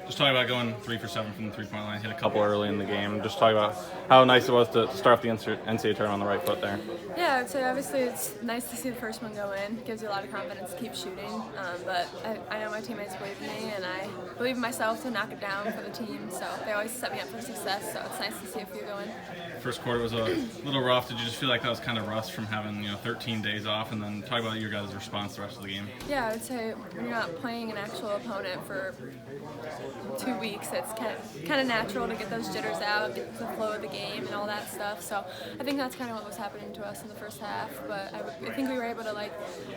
Just talk about going 3 for 7 from the three-point line. Hit a couple early in the game. Just talk about how nice it was to start off the NCAA tournament on the right foot there. Yeah, I would say obviously it's nice to see the first one go in. It gives you a lot of confidence to keep shooting. But I know my teammates believe in me, and I believe in myself to knock it down for the team. So they always set me up for success. So it's nice to see a few go in. First quarter was a little rough. Did you just feel like that was kind of rushed from having 13 days off? And then talk about your guys' response the rest of the game. Yeah, I would say when you're not playing an actual opponent for 2 weeks, it's kind of natural to get those jitters out, get the flow of the game and all that stuff. So I think that's kind of what was happening to us in the first half. But I think we were able to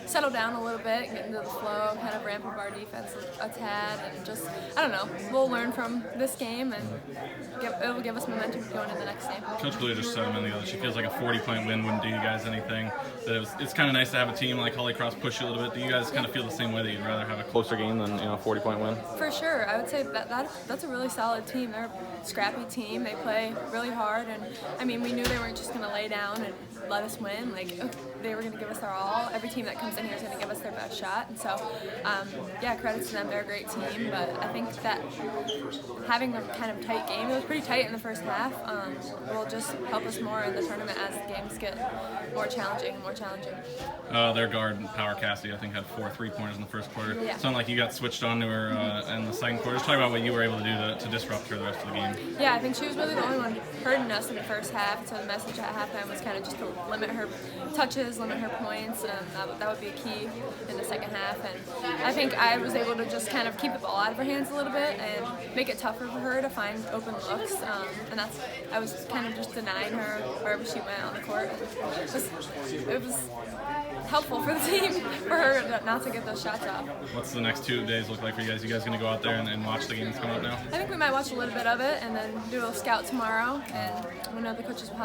settle down a little bit, get into the flow, kind of ramp up our defense a tad, and just I don't know. We'll learn from this game, and it'll give us momentum going into the next game. Coach Blue just said a minute ago that she feels like a 40-point win wouldn't do you guys anything. That it's kind of nice to have a team like Holy Cross push you a little bit. Do you guys kind of feel the same way, that you'd rather have a closer game than a 40-point win? For sure, I would say that's a really solid team. They're a scrappy team. They play really hard, and I mean we knew they weren't just going to lay down and let us win. They were going to give us their all. Every team that comes in here is going to give us their best shot, and so yeah, credit to them. They're a great team, but I think that having a kind of tight game, it was pretty tight in the first half, will just help us more in the tournament as the games get more challenging and more challenging. Their guard, Power Cassidy, I think had 4 3-pointers in the first quarter. Yeah. It sounded like you got switched on to her in the second quarter. Just talk about what you were able to do to disrupt her the rest of the game. Yeah, I think she was really the only one hurting us in the first half, so the message at halftime was kind of just to limit her touches, limit her points, and that would be a key in the second half. And I think I was able to just kind of keep the ball out of her hands a little bit and make it tougher for her to find open looks, and I was kind of just denying her wherever she went on the court. It was helpful for the team for her not to get those shots off. What's the next 2 days look like for you guys? You guys going to go out there and watch the games come up now? I think we might watch a little bit of it and then do a little scout tomorrow, and we know the coaches will have